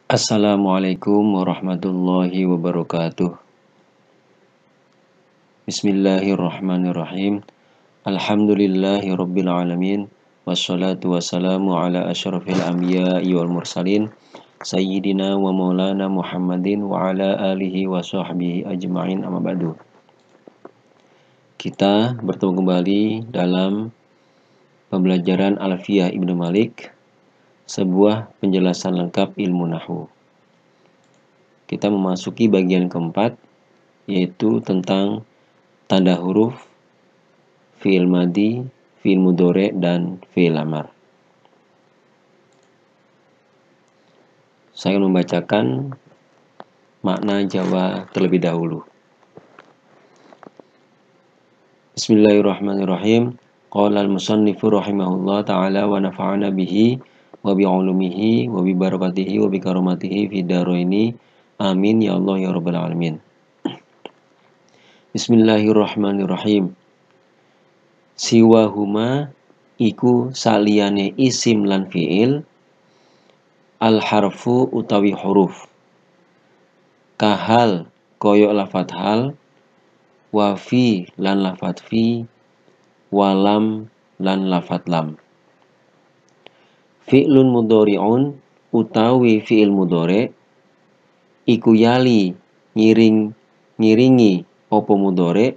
Assalamualaikum warahmatullahi wabarakatuh. Bismillahirrahmanirrahim. Alhamdulillahi rabbil alamin. Wassalatu wassalamu ala asyrafil anbiya'i wal mursalin Sayyidina wa maulana Muhammadin wa ala alihi wa sahbihi ajma'in, amma ba'du. Kita bertemu kembali dalam pembelajaran Alfiyah Ibnu Malik, sebuah penjelasan lengkap ilmu nahwu. Kita memasuki bagian keempat, yaitu tentang tanda huruf, fi'il madi, fi'il mudhari, dan fi'il amar. Saya akan membacakan makna Jawa terlebih dahulu. Bismillahirrahmanirrahim. Qala al-musannifu rahimahullah ta'ala wa nafa'ana bihi wa bi'ulumihi wa bi barakatihi wa bi karamatihi fid dharaini. Amin ya Allah ya rabbal alamin. Bismillahirrahmanirrahim. Siwahuma iku saliyane isim lan fi'il, al harfu utawi huruf, kahal koyok lafat hal, wa fi lan lafat fi, walam lan lafat lam. Fi'lun mudhari'un utawi fi'il mudhari, iku yali ngiringi opo mudhari,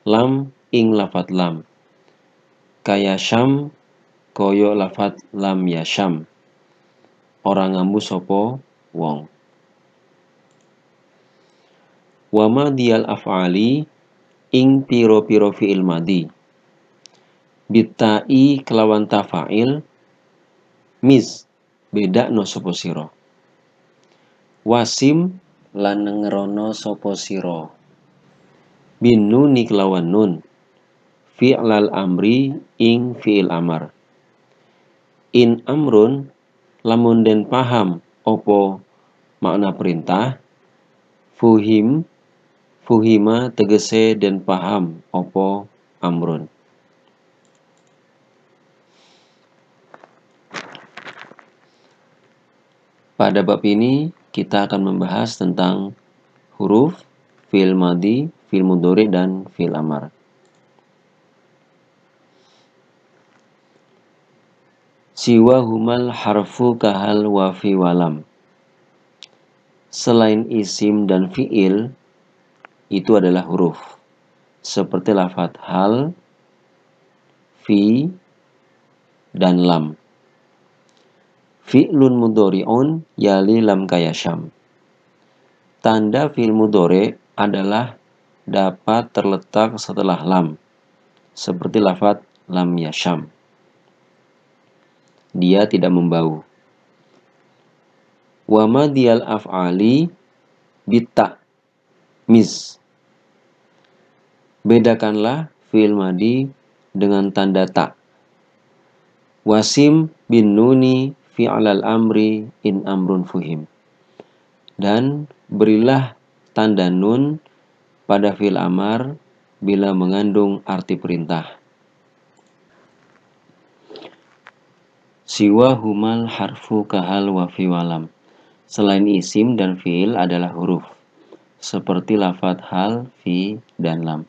lam ing lafat lam, kaya syam koyo lafat lam ya syam, orang ngambu sopo wong. Wa madiyal af'ali ing piro-piro fi'il madi, bitai kelawan tafa'il, mis beda no sopo siro, wasim lan ngerono sopo siro, bin nuni kelawan nun, fi'lal amri ing fi'il amar, in amrun lamun den paham opo makna perintah, fuhima tegese den paham opo amrun. Pada bab ini kita akan membahas tentang huruf, fi'il madi, fi'il mudhari, dan fi'il amar. Siwa humal harfu kahal wa fi walam. Selain isim dan fi'il, itu adalah huruf, seperti lafaz hal, fi, dan lam. Fi'lun mudhari'un yali lam kaya syam. Tanda fi'il mudhari adalah dapat terletak setelah lam, seperti lafaz lam yasyam. Dia tidak membau. Wa madiyal af'ali bita mis. Bedakanlah fi'il madi dengan tanda ta. Wasim bin nuni fi'lal amri in amrun fuhim. Dan berilah tanda nun pada fi'il amar bila mengandung arti perintah. Siwa humal harfu kahal wa fi walam. Selain isim dan fi'il adalah huruf, seperti lafaz hal, fi, dan lam.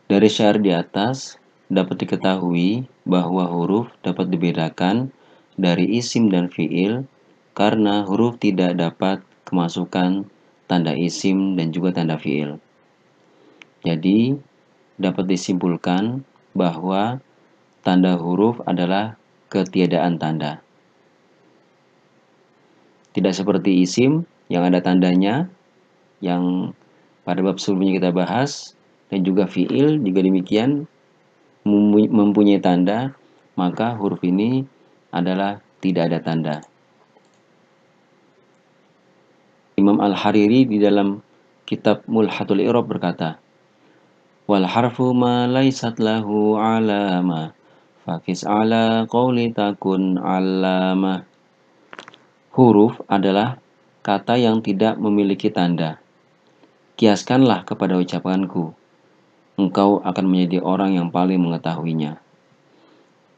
Dari syair di atas dapat diketahui bahwa huruf dapat dibedakan dari isim dan fi'il karena huruf tidak dapat kemasukan tanda isim dan juga tanda fi'il. Jadi dapat disimpulkan bahwa tanda huruf adalah ketiadaan tanda. Tidak seperti isim yang ada tandanya, yang pada bab sebelumnya kita bahas, dan juga fi'il juga demikian mempunyai tanda, maka huruf ini adalah tidak ada tanda. Imam Al-Hariri di dalam kitab Mulhatul I'rab berkata, wal harfu ma laysat lahu alama fakis ala qawli takun alama. Huruf adalah kata yang tidak memiliki tanda. Kiaskanlah kepada ucapanku, engkau akan menjadi orang yang paling mengetahuinya.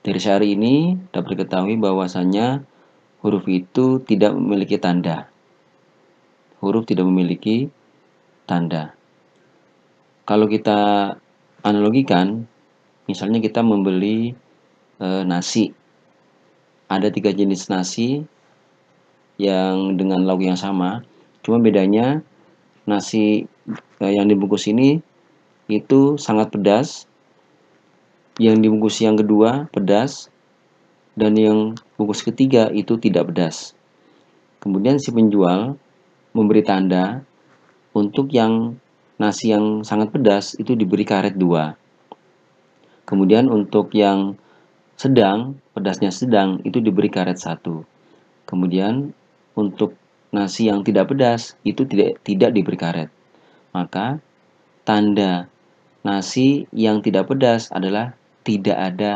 Dari syair ini dapat diketahui bahwasannya huruf itu tidak memiliki tanda. Huruf tidak memiliki tanda. Kalau kita analogikan, misalnya kita membeli nasi. Ada 3 jenis nasi yang dengan lauk yang sama, cuma bedanya nasi yang dibungkus ini itu sangat pedas, yang dibungkus yang kedua pedas, dan yang bungkus ketiga itu tidak pedas. Kemudian si penjual memberi tanda untuk yang nasi yang sangat pedas itu diberi karet 2. Kemudian untuk yang sedang, pedasnya sedang, itu diberi karet 1. Kemudian untuk nasi yang tidak pedas itu tidak diberi karet. Maka tanda nasi yang tidak pedas adalah tidak ada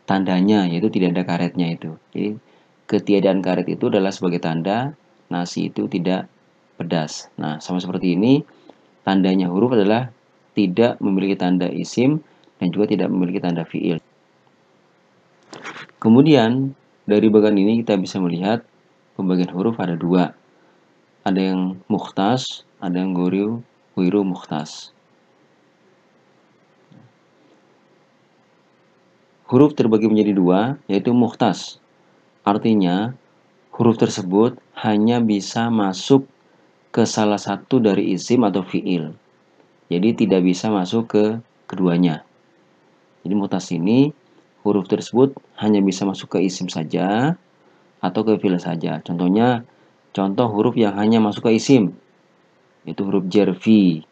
tandanya, yaitu tidak ada karetnya itu. Jadi ketiadaan karet itu adalah sebagai tanda nasi itu tidak pedas. Nah, sama seperti ini, tandanya huruf adalah tidak memiliki tanda isim dan juga tidak memiliki tanda fiil. Kemudian dari bagian ini kita bisa melihat pembagian huruf ada 2. Ada yang mukhtas, ada yang ghairu mukhtas. Huruf terbagi menjadi 2, yaitu mukhtas. Artinya, huruf tersebut hanya bisa masuk ke salah satu dari isim atau fiil. Jadi tidak bisa masuk ke keduanya. Jadi mukhtas ini, huruf tersebut hanya bisa masuk ke isim saja atau ke fiil saja. Contoh huruf yang hanya masuk ke isim, itu huruf jar fi.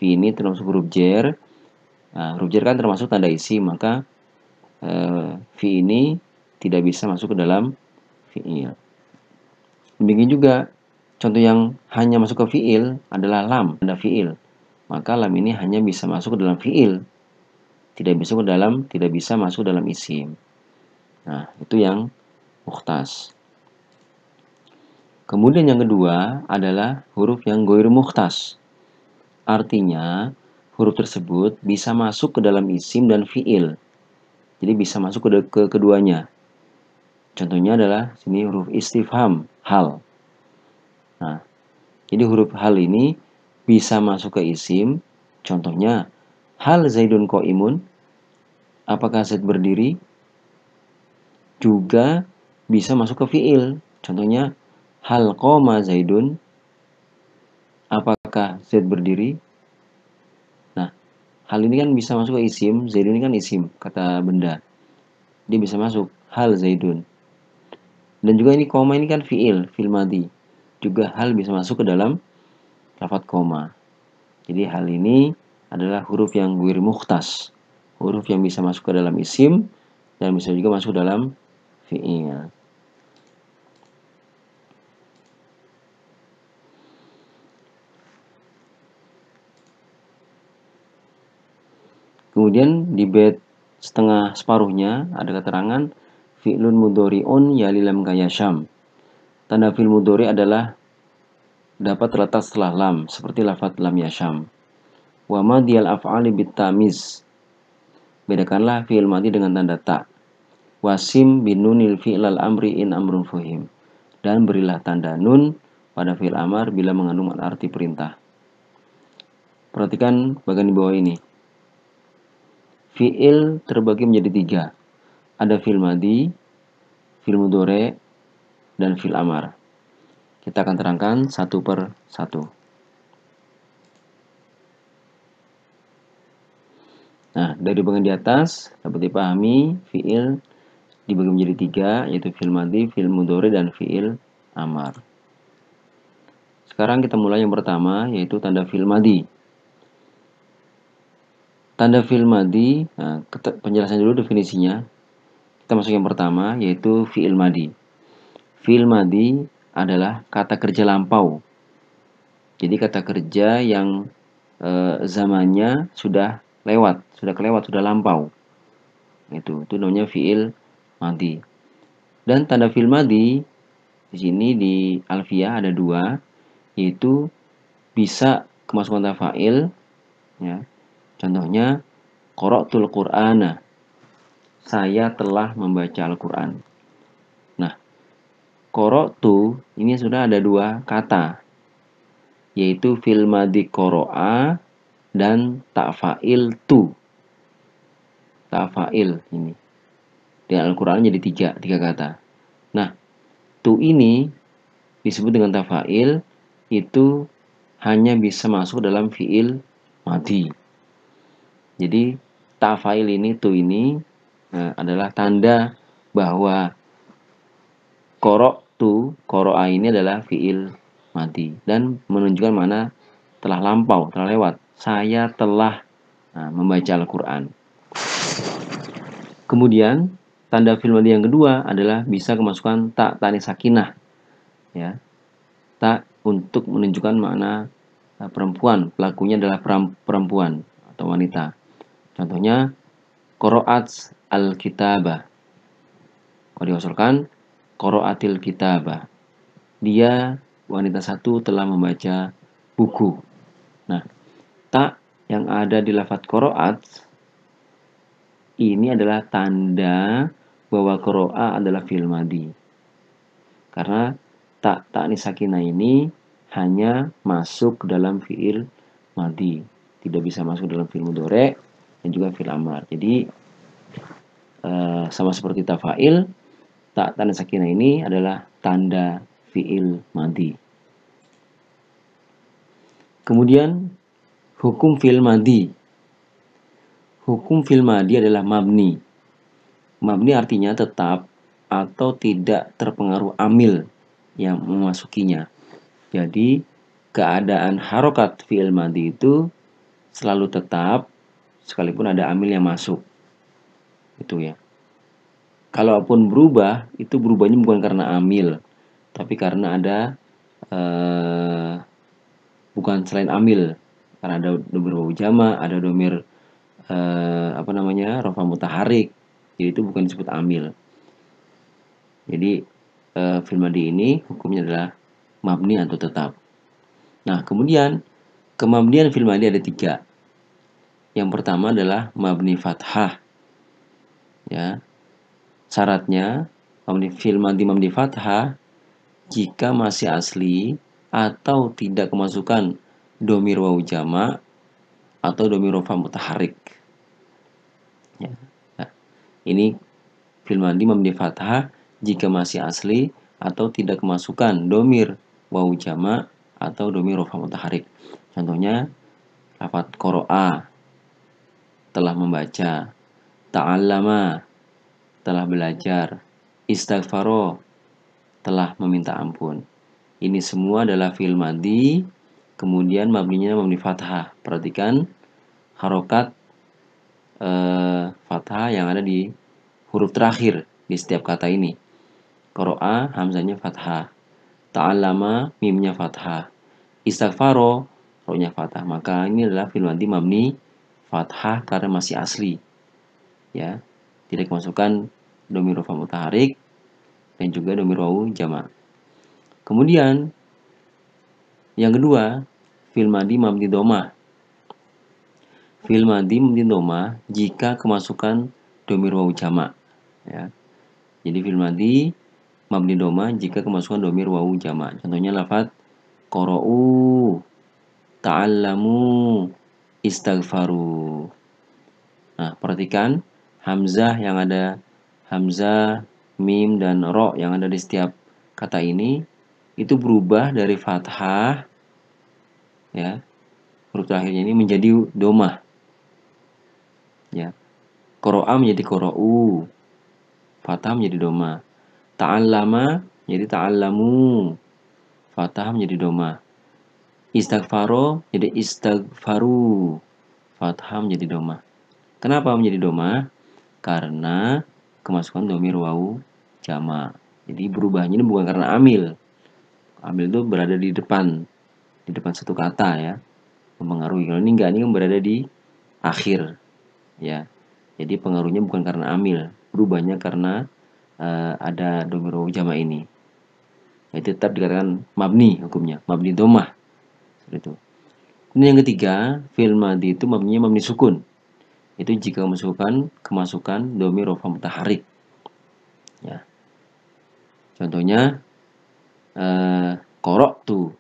Fi ini termasuk huruf jar. Nah, huruf jar kan termasuk tanda isim, maka fi ini tidak bisa masuk ke dalam fiil. Demikian juga contoh yang hanya masuk ke fiil adalah lam, tanda fiil. Maka lam ini hanya bisa masuk ke dalam fiil, tidak bisa masuk dalam isim. Nah, itu yang mukhtas. Kemudian yang kedua adalah huruf yang ghairu mukhtas. Artinya, huruf tersebut bisa masuk ke dalam isim dan fiil. Jadi bisa masuk ke keduanya. Contohnya adalah sini huruf istifham, hal. Nah, jadi huruf hal ini bisa masuk ke isim. Contohnya, hal Zaidun qa'imun? Apakah Zaid berdiri? Juga bisa masuk ke fiil. Contohnya, hal qoma Zaidun? Apakah Zaid berdiri? Nah, hal ini kan bisa masuk ke isim. Zaidun ini kan isim, kata benda. Dia bisa masuk hal Zaidun. Dan juga ini koma ini kan fiil madhi. Juga hal bisa masuk ke dalam lafadz koma. Jadi hal ini adalah huruf yang ghairu mukhtas. Huruf yang bisa masuk ke dalam isim dan bisa juga masuk dalam fiil. Kemudian di bait setengah separuhnya ada keterangan fi'lun mudhari'un yalilam kayasham. Tanda fi'il mudhari adalah dapat terletak setelah lam, seperti lafadz lam yasham. Wa madhiyal af'ali bitamiz. Bedakanlah fi'il madhi dengan tanda ta. Wasim binunil fi'lal amri in amrun fuhim. Dan berilah tanda nun pada fi'il amar bila mengandung arti perintah. Perhatikan bagian di bawah ini. Fi'il terbagi menjadi 3. Ada fi'il madhi, fi'il mudhari, dan fi'il amar. Kita akan terangkan satu per satu. Nah, dari bagian di atas dapat dipahami fi'il dibagi menjadi 3, yaitu fi'il madhi, fi'il mudhari, dan fi'il amar. Sekarang kita mulai yang pertama, yaitu tanda fi'il madhi. Tanda fi'il madhi, nah, penjelasan dulu definisinya. Kita masuk yang pertama, yaitu fi'il madhi. Fi'il madhi adalah kata kerja lampau. Jadi kata kerja yang zamannya sudah kelewat, sudah lampau. Itu namanya fi'il madhi. Dan tanda fi'il madhi di sini di alfiyah ada 2, yaitu bisa kemasukan kata fa'il, ya. Contohnya, qara'tul Qur'ana. Saya telah membaca Al-Qur'an. Nah, Qara'tu ini sudah ada dua kata, yaitu fil madhi qara'a dan ta'fa'il tu. Ta'fa'il ini. Di Al-Qur'an jadi tiga kata. Nah, tu ini disebut dengan ta'fa'il, itu hanya bisa masuk dalam fi'il madhi. Jadi ta'fa'il ini, tu ini adalah tanda bahwa qara'a ini adalah fi'il madhi dan menunjukkan mana telah lampau, telah lewat. Saya telah membaca Al-Qur'an. Kemudian tanda fi'il madhi yang kedua adalah bisa kemasukan ta tanis sakinah, ya. Ta untuk menunjukkan makna perempuan, pelakunya adalah perempuan atau wanita. Contohnya qara'at al-kitabah. Kalau diwasalkan qara'atil kitabah. Dia wanita satu telah membaca buku. Nah, ta yang ada di lafadz qara'at ini adalah tanda bahwa qara'a adalah fi'il madhi. Karena ta ta'nis sakinah ini hanya masuk dalam fi'il madhi, tidak bisa masuk dalam fi'il mudhari' dan juga fi'il amar. Jadi sama seperti tafa'il, ta ta'nis sakinah ini adalah tanda fi'il madhi. Kemudian hukum fi'il madhi. Hukum fi'il madhi adalah mabni. Mabni artinya tetap atau tidak terpengaruh amil yang memasukinya. Jadi keadaan harokat fi'il madhi itu selalu tetap sekalipun ada amil yang masuk. Itu ya. Kalaupun berubah, itu berubahnya bukan karena amil, tapi karena ada bukan selain amil, karena ada domir wawu jama, ada domir rafa mutaharik. Jadi itu bukan disebut amil. Jadi fi'il madhi ini hukumnya adalah mabni atau tetap. Nah, kemudian kemabnian fi'il madhi ada tiga. Yang pertama adalah mabni fathah. Ya. Syaratnya fi'il madhi mabni fathah jika masih asli atau tidak kemasukan domir wawu jama atau domir rafa mutaharik. Ya. Nah, ini fi'il madhi mabni fathah jika masih asli atau tidak kemasukan domir wawu jama atau domir rafa mutaharik. Contohnya lafadz qara'a telah membaca, ta'allama telah belajar, istaghfaro telah meminta ampun. Ini semua adalah fi'il madhi, kemudian mabninya mabni fathah. Perhatikan harokat fathah yang ada di huruf terakhir di setiap kata ini. Qara'a hamzahnya fathah, ta'allama mimnya fathah, istaghfaro ro-nya fathah. Maka ini adalah fi'il madhi mabni fathah karena masih asli. Ya, tidak kemasukan domir rafa mutaharik dan juga domir wawu jama'. Kemudian yang kedua, fi'il madhi mabni dhammah. Fi'il madhi mabni dhammah jika kemasukan domir wawu jama', ya. Jadi fi'il madhi mabni dhammah jika kemasukan domir wawu jama'. Contohnya lafadz qara'u, ta'allamu, istaghfaru. Nah, perhatikan hamzah yang ada, hamzah, mim, dan ro yang ada di setiap kata ini itu berubah dari fathah, ya, huruf terakhirnya ini menjadi domah, ya. Qara'a menjadi qara'u, fathah menjadi domah. Ta'allama menjadi ta'allamu, fathah menjadi domah. Istaghfaro jadi istaghfaru, fathah menjadi domah. Kenapa menjadi domah? Karena kemasukan domir wawu jama'. Jadi berubahnya ini bukan karena amil. Amil itu berada di depan satu kata, ya, mempengaruhi. Kalau ini enggak, ini berada di akhir, ya. Jadi pengaruhnya bukan karena amil, berubahnya karena ada domir wawu jama' ini. Itu tetap dikatakan mabni hukumnya, mabni dhammah. Seperti itu. Ini yang ketiga, fi'il madhi itu mabninya mabni sukun. Itu jika kemasukan domir rafa mutaharik, ya. Contohnya qara'tu,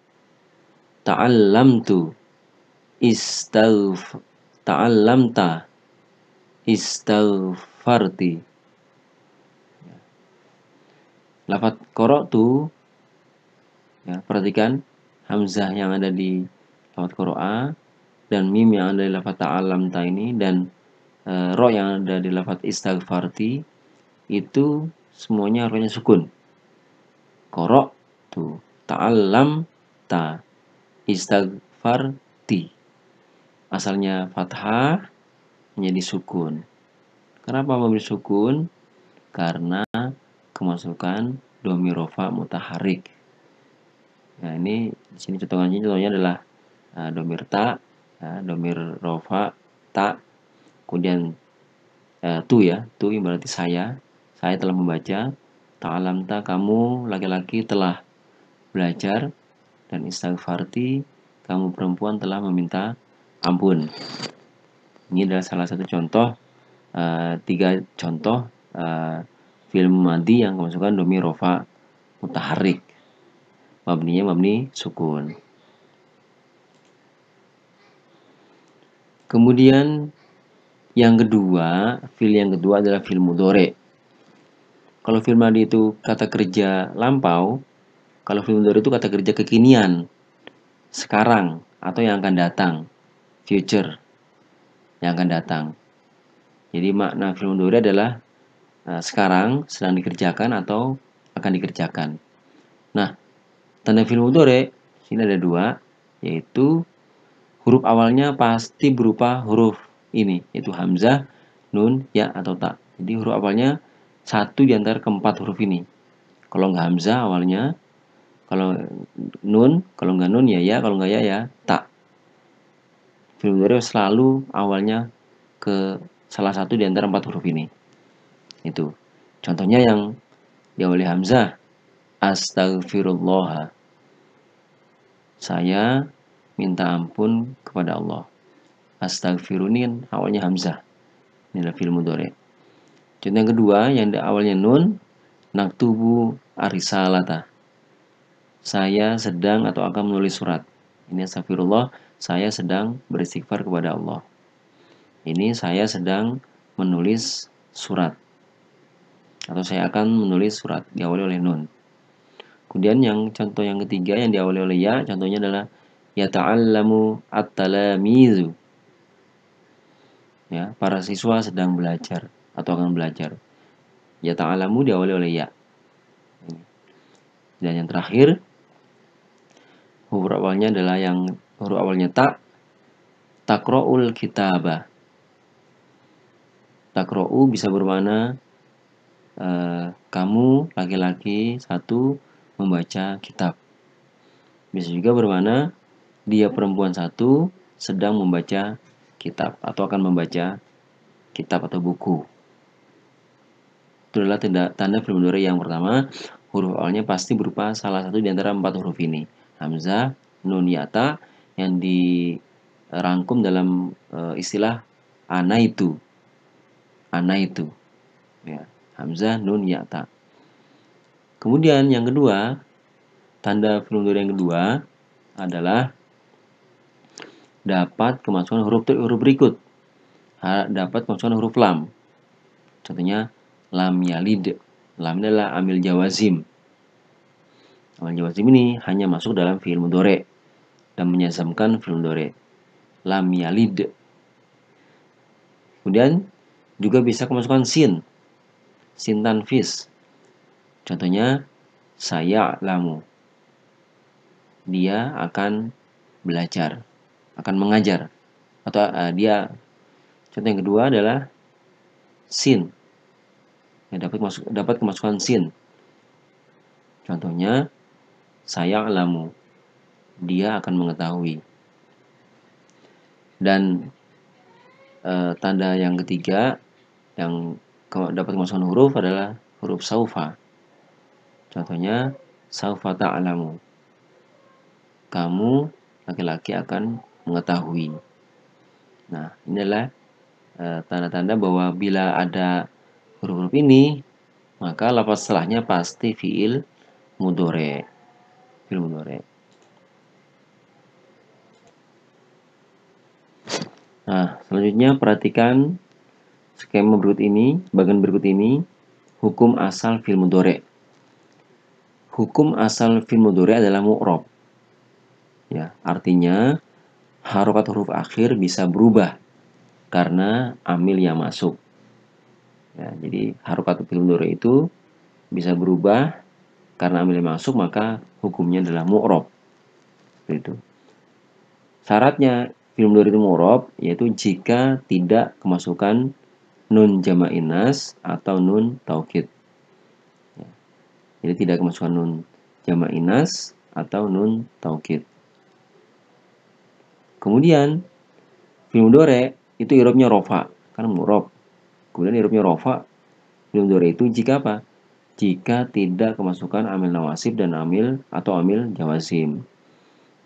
ta'allamtu, ta'allamta, istaghfarti. Lafaz qara'tu, ya, perhatikan hamzah yang ada di lafaz qara'a dan mim yang ada di lafaz ta'allamta ini dan ro yang ada di lafaz istaghfarti itu semuanya rohnya sukun. Qara'tu, ta'allamta, istaghfarti. Asalnya fathah menjadi sukun. Kenapa memberi sukun? Karena kemasukan dhamir rafa mutaharrik. Nah, ini di sini contohnya adalah dhamir ta, dhamir rafa ta, kemudian tu ya, tu yang berarti saya telah membaca, ta'alamta kamu laki-laki telah belajar, dan istaghfarti kamu perempuan telah meminta ampun. Ini adalah salah satu contoh, 3 contoh fi'il madhi yang kemasukan dhamir rafa mutaharrik. Mabninya mabni sukun. Kemudian yang kedua, fi'il yang kedua adalah fi'il mudhari'. Kalau fi'il madhi itu kata kerja lampau, kalau fi'il mudhari' itu kata kerja kekinian, sekarang atau yang akan datang, future, yang akan datang. Jadi makna fi'il mudhari' adalah sekarang, sedang dikerjakan atau akan dikerjakan. Nah, tanda fi'il mudhari' sini ada 2, yaitu huruf awalnya pasti berupa huruf ini, yaitu hamzah, nun, ya atau ta. Jadi huruf awalnya satu di antara keempat huruf ini. Kalau nggak hamzah awalnya, kalau nun, kalau nggak nun ya, kalau nggak ya ta. Fi'il mudhari' selalu awalnya ke salah satu di antara 4 huruf ini. Itu. Contohnya yang diawali hamzah, astaghfirullah. Saya minta ampun kepada Allah. Astaghfiruni awalnya hamzah. Ini adalah fi'il mudhari'. Contoh yang kedua yang awalnya nun, naktubu arisalata. Saya sedang atau akan menulis surat. Ini astagfirullah, saya sedang beristighfar kepada Allah. Ini saya sedang menulis surat. Atau saya akan menulis surat, diawali oleh nun. Kemudian yang contoh yang ketiga yang diawali oleh ya, contohnya adalah yata'allamu at-talamizu. Ya, para siswa sedang belajar atau akan belajar. Yata'allamu diawali oleh ya. Dan yang terakhir, huruf awalnya adalah huruf awalnya ta, taqra'ul kitabah. Taqra'u bisa bermakna kamu laki-laki satu membaca kitab. Bisa juga bermakna dia perempuan satu sedang membaca kitab atau akan membaca kitab atau buku. Itu adalah tanda fi'il mudhari' yang pertama, huruf awalnya pasti berupa salah satu di antara 4 huruf ini. Hamzah, nun, ya, ta yang dirangkum dalam istilah ana itu. Ana itu. Ya, hamzah, nun, ya, ta. Kemudian yang kedua, tanda fi'il mudhari' yang kedua adalah dapat kemasukan huruf berikut. Dapat kemasukan huruf lam. Contohnya lam yalid. Lam adalah amil jawazim. Amil jawazim ini hanya masuk dalam fi'il mudhari' dan menyazamkan fi'il mudhari'. Lam yalid. Kemudian juga bisa kemasukan sin. Sin tanfis. Contohnya saya lamu. Dia akan belajar, akan mengajar. Atau contoh yang kedua adalah sin. Ya, dapat kemasukan sin. Contohnya saya alamu. Dia akan mengetahui. Dan tanda yang ketiga yang dapat kemasukan huruf adalah huruf saufa. Contohnya saufa ta'lamu. Kamu laki-laki akan mengetahui. Nah, ini adalah tanda-tanda bahwa bila ada huruf-huruf ini, maka lafaz setelahnya pasti fi'il mudhari'. fi'il mudhari'. Nah, selanjutnya perhatikan skema berikut ini, bagian berikut ini, hukum asal fi'il mudhari'. Hukum asal fi'il mudhari' adalah mu'rab. Ya, artinya harokat huruf akhir bisa berubah karena amil yang masuk. Ya, jadi harokat fi'il mudhari' itu bisa berubah karena amil yang masuk, maka hukumnya adalah mu'rab. Itu. Syaratnya fi'il mudhari' itu mu'rab yaitu jika tidak kemasukan nun jama' inas atau nun taukid. Ya. Jadi tidak kemasukan nun jama' inas atau nun taukid. Kemudian fi'il mudhari' itu i'rabnya rafa, kan mu'rab. Kemudian i'rabnya rafa fi'il mudhari' itu jika apa? Jika tidak kemasukan amil nawasib dan amil atau amil jawazim.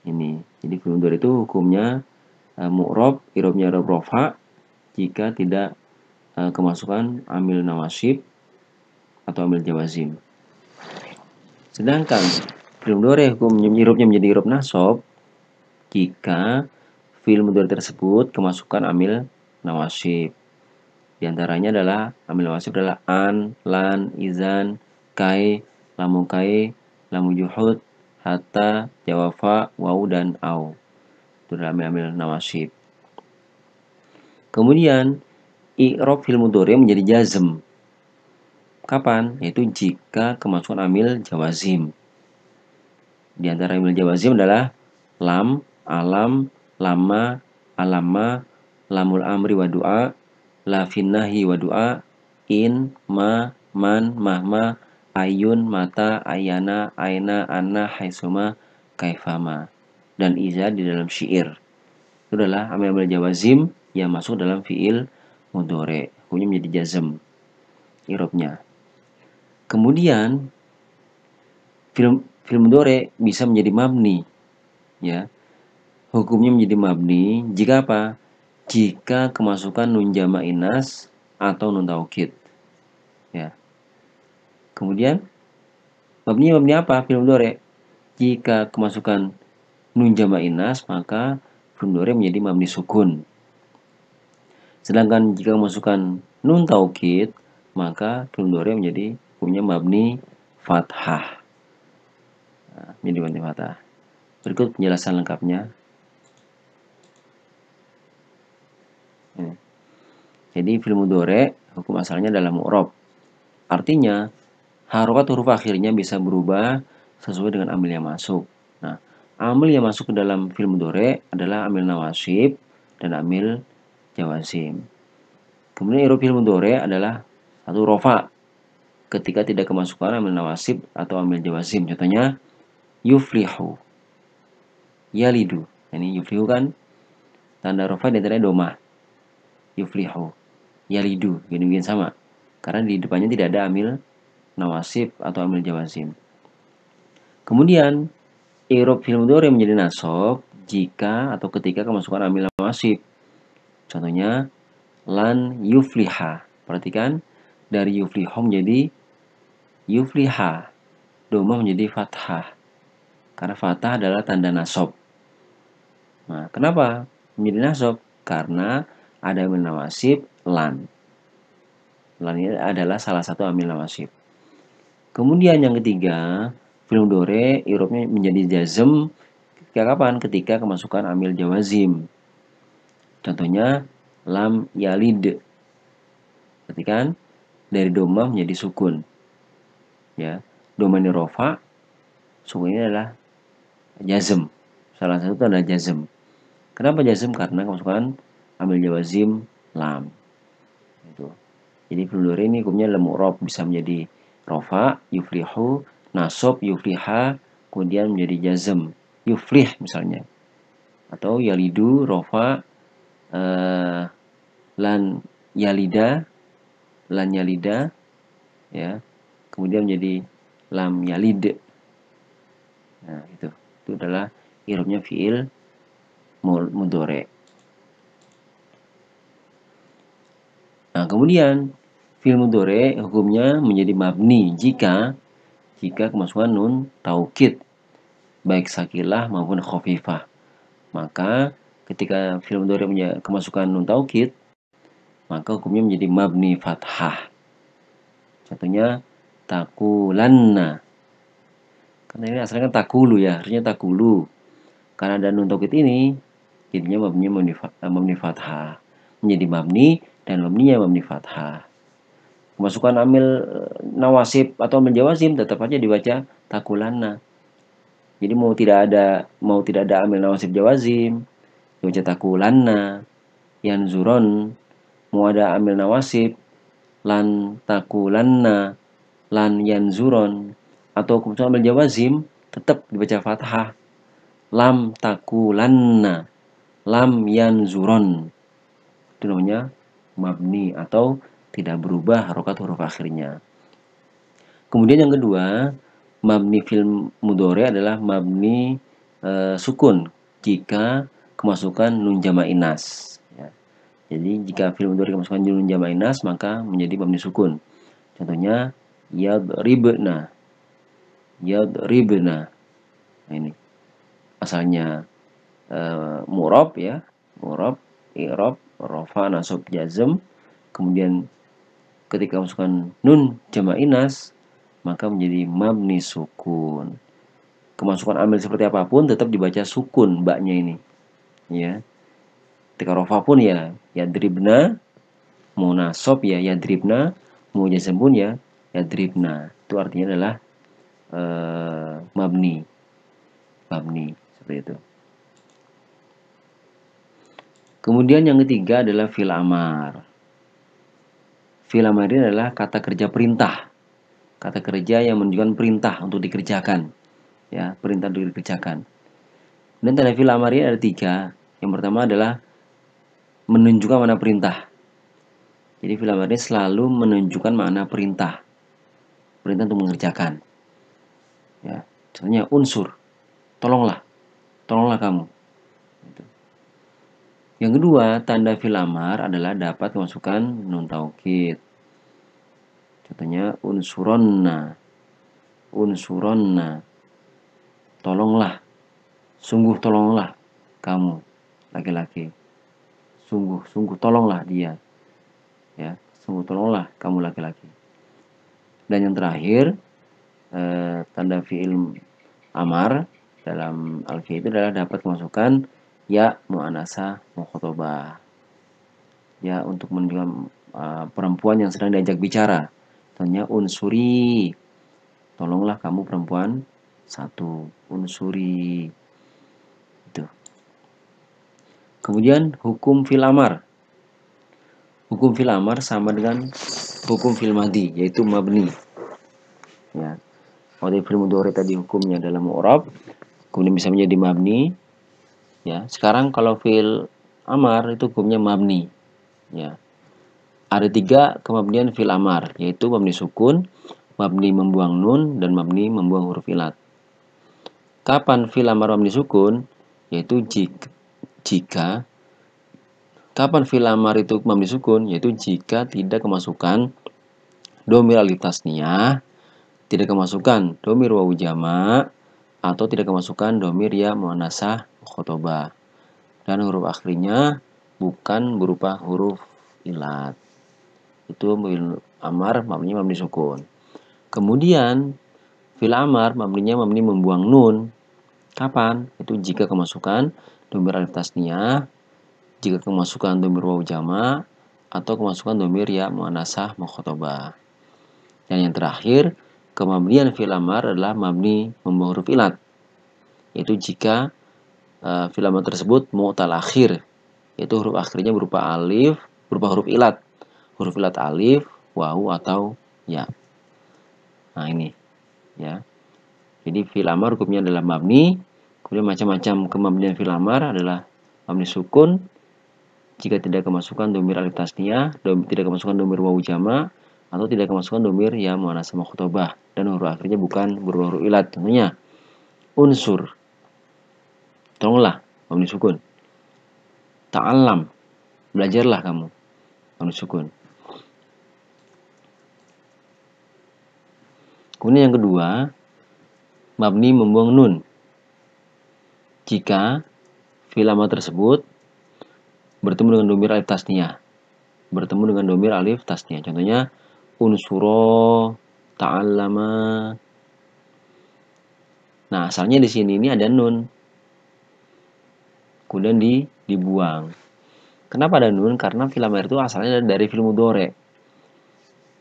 Ini. Jadi fi'il mudhari' itu hukumnya mu'rab, i'rabnya i'rab rafa jika tidak kemasukan amil nawasib atau amil jawazim. Sedangkan fi'il mudhari' hukum i'rabnya menjadi i'rab nasab jika fi'il mudhari' tersebut kemasukan amil nawasib. Di antaranya adalah amil nawasib adalah an, lan, izan, kai, lamu juhud, hatta, jawafa, waw, dan au. Itu adalah amil nawasib. Kemudian i'rab fi'il mudhari' menjadi jazm. Kapan? Yaitu jika kemasukan amil jawazim. Di antara amil jawazim adalah lam, alam, lama, alama, lamul amri wa du'a, la finnahi wa du'a, in, ma, man, mahma, ayun, mata, ayana, aina, anna, haisuma, kaifama, dan iza di dalam syair. Itu adalah amil-amil jawazim yang masuk dalam fi'il mudhari'. Hukumnya menjadi jazm i'rabnya. Kemudian fi'il mudhari' bisa menjadi mabni, ya. Hukumnya menjadi mabni jika apa? Jika kemasukan nun jama' inas atau nun taukid. Ya. Kemudian mabni apa? Fi'il mudhari'. Jika kemasukan nun jama' inas, maka fi'il mudhari' menjadi mabni sukun. Sedangkan jika kemasukan nun taukid, maka fi'il mudhari' menjadi hukumnya mabni fathah. Nah, menjadi mabni fathah. Berikut penjelasan lengkapnya. Jadi fi'il mudhari' hukum asalnya adalah mu'rab. Artinya harokat huruf akhirnya bisa berubah sesuai dengan amil yang masuk. Nah, amil yang masuk ke dalam fi'il mudhari' adalah amil nawasib dan amil jawazim. Kemudian i'rab fi'il mudhari' adalah satu rafa ketika tidak kemasukan amil nawasib atau amil jawazim. Contohnya yuflihu, yalidu. Ini yuflihu kan tanda rafa di antaranya domah. Yuflihu, yalidu, gini-gini sama. Karena di depannya tidak ada amil nawasib atau amil jawazim. Kemudian i'rab fi'il mudhari' menjadi nasab jika atau ketika kemasukan amil nawasib. Contohnya lan yufliha. Perhatikan dari yufliha menjadi yufliha. Doma menjadi fathah. Karena fathah adalah tanda nasab. Nah, kenapa menjadi nasab? Karena ada amil nawasib lan. Lan ini adalah salah satu amil nawasib. Kemudian yang ketiga, fi'il mudhari' i'rabnya menjadi jazm ketika kapan? Ketika kemasukan amil jawazim. Contohnya lam yalid. Perhatikan dari domah menjadi sukun. Ya, domah ini rafa, sukun ini adalah jazm. Salah satu itu adalah jazm. Kenapa jazm? Karena kemasukan amil jawazim lam. Itu. Jadi fi'il mudhari' ini hukumnya adalah mu'rab, bisa menjadi rafa, yuflihu, nasab, yufliha, kemudian menjadi jazm, yuflih misalnya. Atau yalidu, rafa, lan yalida, ya. Kemudian menjadi lam yalid. Nah, itu adalah i'rabnya fi'il mudhari'. Nah, kemudian fi'il mudhari' hukumnya menjadi mabni jika kemasukan nun taukid. baik sakilah maupun khafifah. Maka ketika fi'il mudhari kemasukan nun taukid, maka hukumnya menjadi mabni fathah. Contohnya takulanna. Karena ini asalnya kan takulu ya, harusnya takulu. Karena ada nun taukid ini, jadinya mabni fathah. Menjadi mabni dan mabninya mabni fathah. Kemasukan amil nawasib atau menjawazim tetap aja dibaca takulanna. Jadi mau tidak ada amil nawasib jawazim, dibaca takulanna. Yanzuron, mau ada amil nawasib, lan takulanna, lan yanzuron, atau kemudian amil jawazim tetap dibaca fathah. Lam takulanna, lam yanzuron. Itu namanya mabni atau tidak berubah harokat huruf akhirnya. Kemudian yang kedua, mabni fi'il mudhari adalah mabni sukun jika kemasukan nun jama' inas. Ya. Jadi jika fi'il mudhari kemasukan nun jama' inas maka menjadi mabni sukun. Contohnya yadribna. Yadribna. Nah, ini asalnya mu'rab ya, mu'rab, i'rab, rafa, nasab, jazm. Kemudian ketika masukkan nun jama' inas maka menjadi mabni sukun. Kemasukan amil seperti apapun tetap dibaca sukun baknya ini. Ya. Ketika rafa pun ya yadribna, mau nasab ya yadribna, mau jazm pun ya yadribna. Itu artinya adalah mabni. Mabni seperti itu. Kemudian yang ketiga adalah fi'il amar. Fi'il amar ini adalah kata kerja perintah. Kata kerja yang menunjukkan perintah untuk dikerjakan. Ya, perintah untuk dikerjakan. Dan tanda fi'il amar ini ada 3. Yang pertama adalah menunjukkan makna perintah. Jadi fi'il amar ini selalu menunjukkan makna perintah. Perintah untuk mengerjakan. Ya, contohnya unsur. Tolonglah. Tolonglah kamu. Gitu. Yang kedua, tanda fi'il amar adalah dapat kemasukan nun taukid. Contohnya unsuronna. Unsuronna. Tolonglah. Sungguh tolonglah kamu laki-laki. Sungguh tolonglah dia. Ya, sungguh tolonglah kamu laki-laki. Dan yang terakhir, tanda fi'il amar dalam alfiah itu adalah dapat kemasukan ya mu'anasah mukhatabah. Ya, untuk menunjukkan perempuan yang sedang diajak bicara. Contohnya unsuri. Tolonglah kamu perempuan satu. Unsuri. Itu. Kemudian hukum fi'il amar. Hukum fi'il amar sama dengan hukum fi'il madhi, yaitu mabni. Ya. Kalau fi'il mudhari tadi hukumnya adalah mu'rab, kemudian bisa menjadi mabni. Ya. Sekarang kalau fi'il amar itu hukumnya mabni. Ya. Ada 3 kemabnian fi'il amar, yaitu mabni sukun, mabni membuang nun, dan mabni membuang huruf ilat. Kapan fi'il amar mabni sukun? Yaitu jika kapan fi'il amar itu mabni sukun? Yaitu jika tidak kemasukan domir alif tasniyah, tidak kemasukan domir wawu jama', atau tidak kemasukan domir ya muannasah mukhatabah. Dan huruf akhirnya bukan berupa huruf ilat. Itu fi'il amar mabninya mabni sukun. Kemudian fi'il amar mabninya mabni membuang nun. Kapan? Itu jika kemasukan domir alif tasniyah, jika kemasukan domir wawu jama', atau kemasukan domir ya muannasah mukhatabah. Dan yang terakhir, kemabnian fi'il amar adalah mabni membuang huruf ilat. Yaitu jika fi'il amar tersebut mu'tal akhir, yaitu huruf akhirnya berupa alif, berupa huruf ilat. Huruf ilat alif, wawu, atau ya. Nah, ini ya. Jadi fi'il amar hukumnya adalah mabni. Kemudian macam-macam kemabnian fi'il amar adalah mabni sukun jika tidak kemasukan domir alif tasniyah, tidak kemasukan domir wawu jama', atau tidak kemasukan domir ya muannasah mukhatabah, dan huruf akhirnya bukan berupa huruf ilat. Contohnya unsur. Tolonglah, mabni sukun. Ta'allam. Belajarlah kamu. Mabni sukun. Kemudian yang kedua, mabni membuang nun. jika fi'il amar tersebut bertemu dengan domir alif tasniyah. Bertemu dengan domir alif tasniyah. Contohnya unsuro, ta'allama. Nah, asalnya di sini ini ada nun. Kemudian dibuang. Kenapa ada nun? Karena fi'il amar itu asalnya dari fi'il mudhari'.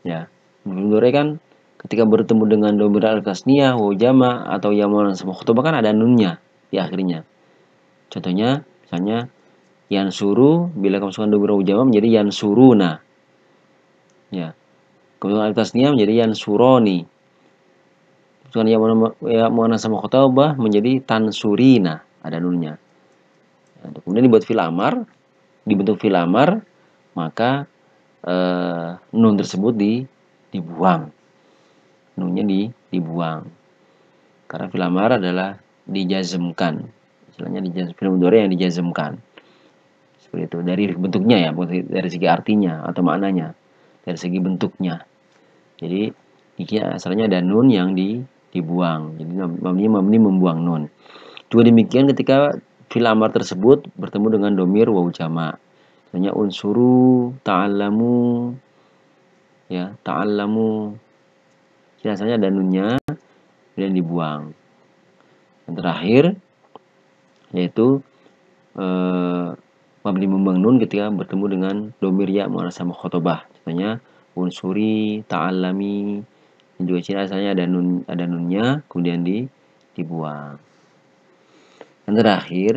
Ya. Fi'il mudhari' kan ketika bertemu dengan domir alif tasniyah, waw jama' atau ya muannats sama khutbah kan ada nunnya di akhirnya. Contohnya misalnya yansuru, bila kemasukan domir waw jama' menjadi yansuruna. Ya. Kemudian alif tasniyah menjadi yansuroni. Kemudian ya muannats sama khutbah menjadi tansurina, ada nunnya. Nah, kemudian dibuat fi'il amar, dibentuk fi'il amar, maka nun tersebut dibuang. Nunnya dibuang. Karena fi'il amar adalah dijazmkan. Istilahnya fi'il mudhari' yang dijazmkan. Seperti itu. Dari bentuknya ya, bukan dari segi artinya atau maknanya. Dari segi bentuknya. Jadi asalnya ada nun yang dibuang. Jadi mabni membuang nun. Juga demikian ketika fi'il amar tersebut bertemu dengan domir waw jama'. Contohnya unsuru, ta'allamu, ya, ta'allamu. Jadi asalnya ada nunnya, kemudian dibuang. Yang terakhir yaitu mabni membuang nun ketika bertemu dengan domir ya muannats sama khotobah. Contohnya unsuri, ta'allami. Ini juga sini asalnya ada nunnya, kemudian dibuang. Yang terakhir,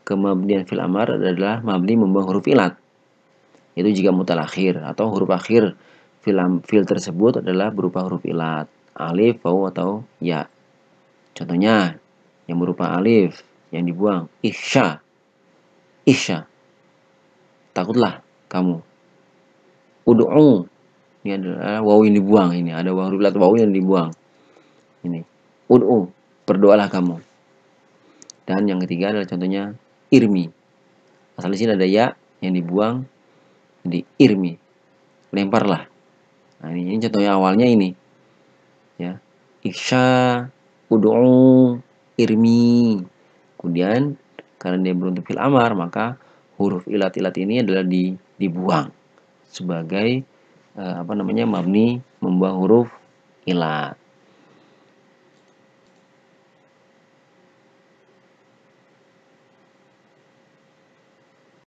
kemabnian fi'il amar adalah mabni membuang huruf ilat. Itu jika mutalakhir atau huruf akhir fi'il tersebut adalah berupa huruf ilat, alif, waw atau ya. Contohnya yang berupa alif yang dibuang, ihsya. Ihsya. Takutlah kamu. Ud'u. Ini adalah waw yang dibuang ini, ada huruf ilat waw yang dibuang. Ini. Ud'u, berdoalah kamu. Dan yang ketiga adalah contohnya irmi. Asal di sini ada ya yang dibuang, jadi irmi. Lemparlah. Nah, ini contohnya awalnya ini. Ya. Ihsya, ud'u, irmi. Kemudian karena dia beruntuk fi'il amar, maka huruf ilat-ilat ini adalah dibuang sebagai mabni membuang huruf ilat.